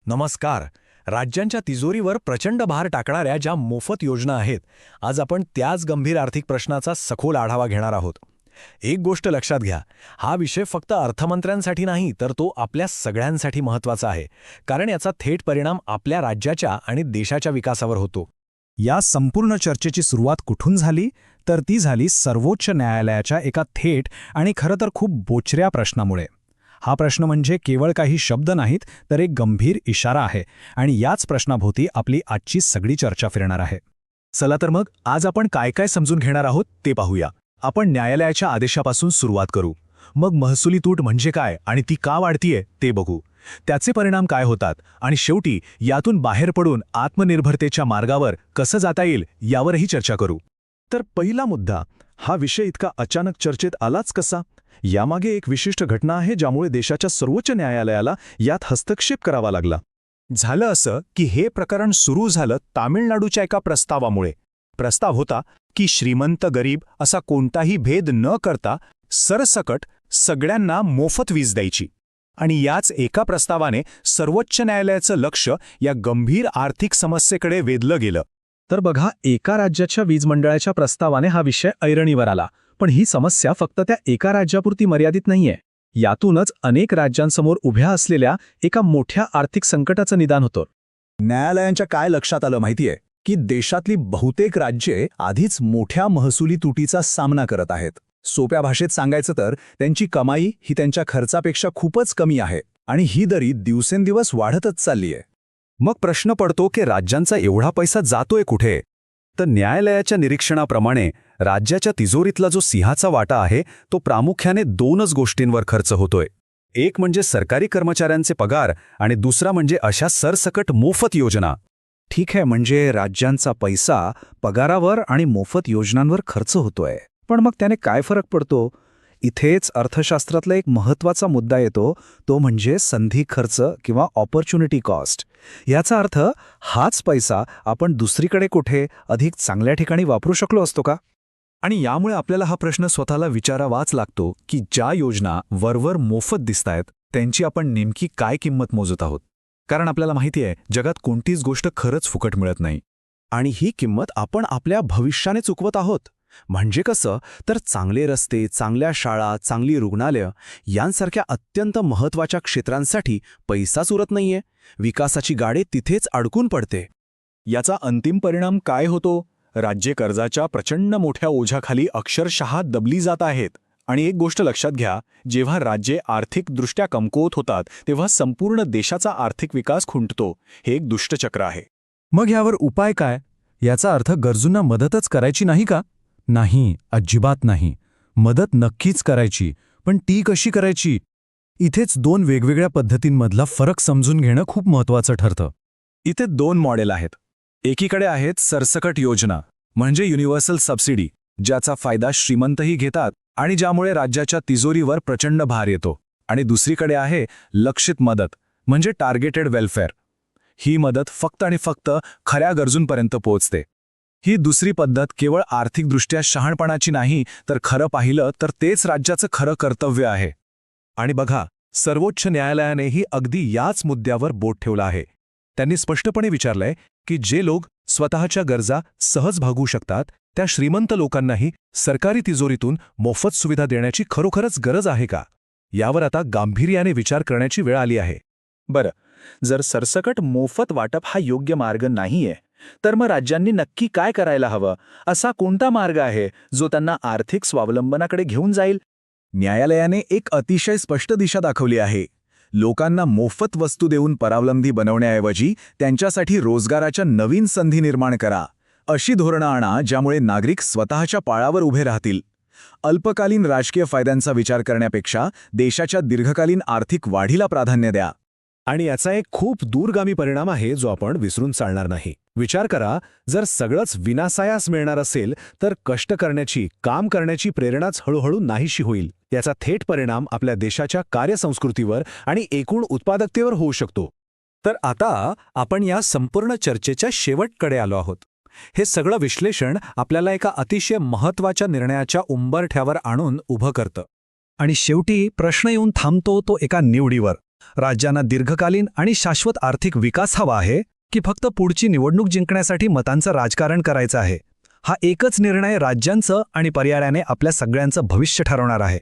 नमस्कार. राज्यांच्या तिजोरीवर प्रचंड भार टाकणाऱ्या ज्या मोफत योजना आहेत, आज आपण त्याच गंभीर आर्थिक प्रश्नाचा सखोल आढावा घेणार आहोत. एक गोष्ट लक्षात घ्या, हा विषय फक्त अर्थमंत्र्यांसाठी नाही, तर तो आपल्या सगळ्यांसाठी महत्त्वाचा आहे, कारण याचा थेट परिणाम आपल्या राज्याच्या आणि देशाच्या विकासावर होतो. या संपूर्ण चर्चेची सुरुवात कुठून झाली तर ती झाली सर्वोच्च न्यायालयाच्या एका थेट आणि खरं तर खूप बोचऱ्या प्रश्नामुळे. हा प्रश्न म्हणजे केवळ काही शब्द नाहीत, तर एक गंभीर इशारा आहे आणि याच प्रश्नाभोवती आपली आजची सगळी चर्चा फिरणार आहे. चला तर मग आज आपण काय काय समजून घेणार आहोत ते पाहूया. आपण न्यायालयाच्या आदेशापासून सुरुवात करू. मग महसुली तूट म्हणजे काय आणि ती का वाढतीये ते बघू. त्याचे परिणाम काय होतात आणि शेवटी यातून बाहेर पडून आत्मनिर्भरतेच्या मार्गावर कसं जाता येईल यावरही चर्चा करू. तर पहिला मुद्दा, हा विषय इतका अचानक चर्चेत आलाच कसा? यामागे एक विशिष्ट घटना आहे ज्यामुळे देशाच्या सर्वोच्च न्यायालयाला यात हस्तक्षेप करावा लागला. झालं असं की हे प्रकरण सुरू झालं तामिळनाडूच्या एका प्रस्तावामुळे. प्रस्ताव होता की श्रीमंत गरीब असा कोणताही भेद न करता सरसकट सगळ्यांना मोफत वीज द्यायची. आणि याच एका प्रस्तावाने सर्वोच्च न्यायालयाचं लक्ष या गंभीर आर्थिक समस्येकडे वेधलं गेलं. तर बघा, एका राज्याच्या वीज मंडळाच्या प्रस्तावाने हा विषय ऐरणीवर आला. पण ही समस्या फक्त त्या एका राज्यापुरती मर्यादित नाहीये. यातूनच अनेक राज्यांसमोर उभ्या असलेल्या एका मोठ्या आर्थिक संकटाचं निदान होतं. न्यायालयांच्या काय लक्षात आलं माहितीये की देशातली बहुतेक राज्ये आधीच मोठ्या महसुली तुटीचा सामना करत आहेत. सोप्या भाषेत सांगायचं तर त्यांची कमाई ही त्यांच्या खर्चापेक्षा खूपच कमी आहे आणि ही दरी दिवसेंदिवस वाढतच चाललीये. मग प्रश्न पडतो की राज्यांचा एवढा पैसा जातोय कुठे? तर न्यायालयाच्या निरीक्षणाप्रमाणे राज्याच्या तिजोरीतला जो सिंहाचा वाटा आहे तो प्रामुख्याने दोनच गोष्टींवर खर्च होतोय. एक म्हणजे सरकारी कर्मचाऱ्यांचे पगार आणि दुसरा म्हणजे अशा सरसकट मोफत योजना. ठीक आहे, म्हणजे राज्यांचा पैसा पगारावर आणि मोफत योजनांवर खर्च होतोय. पण मग त्याने काय फरक पडतो? इथेच अर्थशास्त्रातला एक महत्त्वाचा मुद्दा येतो, तो म्हणजे संधी खर्च किंवा ऑपॉर्च्युनिटी कॉस्ट. याचा अर्थ हाच पैसा आपण दुसरीकडे कुठे अधिक चांगल्या ठिकाणी वापरू शकलो असतो का? आणि यामुळे आपल्याला हा प्रश्न स्वतःला विचारावाच लागतो की ज्या योजना वरवर मोफत दिसतायत त्यांची आपण नेमकी काय किंमत मोजत आहोत. कारण आपल्याला माहिती आहे, जगात कोणतीच गोष्ट खरंच फुकट मिळत नाही. आणि ही किंमत आपण आपल्या भविष्याने चुकवत आहोत. म्हणजे कसं तर चांगले रस्ते, चांगल्या शाळा, चांगली रुग्णालयं यांसारख्या अत्यंत महत्त्वाच्या क्षेत्रांसाठी पैसाच उरत नाहीये. विकासाची गाडी तिथेच अडकून पडते. याचा अंतिम परिणाम काय होतो? राज्ये कर्जाच्या प्रचंड मोठ्या ओझ्याखाली अक्षरशः दबली जात आहेत. आणि एक गोष्ट लक्षात घ्या, जेव्हा राज्ये आर्थिकदृष्ट्या कमकुवत होतात तेव्हा संपूर्ण देशाचा आर्थिक विकास खुंटतो. हे एक दुष्टचक्र आहे. मग यावर उपाय काय? याचा अर्थ गरजूंना मदतच करायची नाही का? नाही, अजिबात नाही. मदत नक्कीच करायची, पण ती कशी करायची? इथेच दोन वेगवेगळ्या पद्धतींमधला फरक समजून घेणं खूप महत्त्वाचं ठरतं. इथे दोन मॉडेल आहेत. एकीकडे आहेत सरसकट योजना, म्हणजे युनिव्हर्सल सबसिडी, ज्याचा फायदा श्रीमंतही घेतात आणि ज्यामुळे राज्याच्या तिजोरीवर प्रचंड भार येतो. आणि दुसरीकडे आहे लक्षित मदत, म्हणजे टार्गेटेड वेलफेअर. ही मदत फक्त आणि फक्त खऱ्या गरजूंपर्यंत पोहोचते. ही दुसरी पद्धत केवळ आर्थिकदृष्ट्या शहाणपणाची नाही, तर खरं पाहिलं तर तेच राज्याचं खरं कर्तव्य आहे. आणि बघा, सर्वोच्च न्यायालयानेही अगदी याच मुद्द्यावर बोट ठेवलं आहे. त्यांनी स्पष्टपणे विचारलंय की जे लोक स्वतःच्या गरजा सहज भागवू शकतात त्या श्रीमंत लोकांनाही सरकारी तिजोरीतून मोफत सुविधा देण्याची खरोखरच गरज आहे का? यावर आता गांभीर्याने विचार करण्याची वेळ आली आहे. बरं, जर सरसकट मोफत वाटप हा योग्य मार्ग नाहीये, तर मग राज्यांनी नक्की काय करायला हवं? असा कोणता मार्ग आहे जो त्यांना आर्थिक स्वावलंबनाकडे घेऊन जाईल? न्यायालयाने एक अतिशय स्पष्ट दिशा दाखवली आहे. लोकांना मोफत वस्तू देऊन परावलंबी बनवण्याऐवजी त्यांच्यासाठी रोजगाराच्या नवीन संधी निर्माण करा. अशी धोरणं आणा ज्यामुळे नागरिक स्वतःच्या पायावर उभे राहतील. अल्पकालीन राजकीय फायद्यांचा विचार करण्यापेक्षा देशाच्या दीर्घकालीन आर्थिक वाढीला प्राधान्य द्या. आणि याचा एक खूप दूरगामी परिणाम आहे जो आपण विसरून चालणार नाही. विचार करा, जर सगळंच विनासायास मिळणार असेल तर कष्ट करण्याची, काम करण्याची प्रेरणाच हळूहळू नाहीशी होईल. याचा थेट परिणाम आपल्या देशाच्या कार्यसंस्कृतीवर आणि एकूण उत्पादकतेवर होऊ शकतो. तर आता आपण या संपूर्ण चर्चेच्या शेवटकडे आलो आहोत. हे सगळं विश्लेषण आपल्याला एका अतिशय महत्त्वाच्या निर्णयाच्या उंबरठ्यावर आणून उभं करतं. आणि शेवटी प्रश्न येऊन थांबतो तो एका निवडीवर. राज्यांना दीर्घकालीन आणि शाश्वत आर्थिक विकास हवा आहे की फक्त पुढची निवडणूक जिंकण्यासाठी मतांचं राजकारण करायचं आहे? हा एकच निर्णय राज्यांचं आणि पर्यायाने आपल्या सगळ्यांचं भविष्य ठरवणार आहे.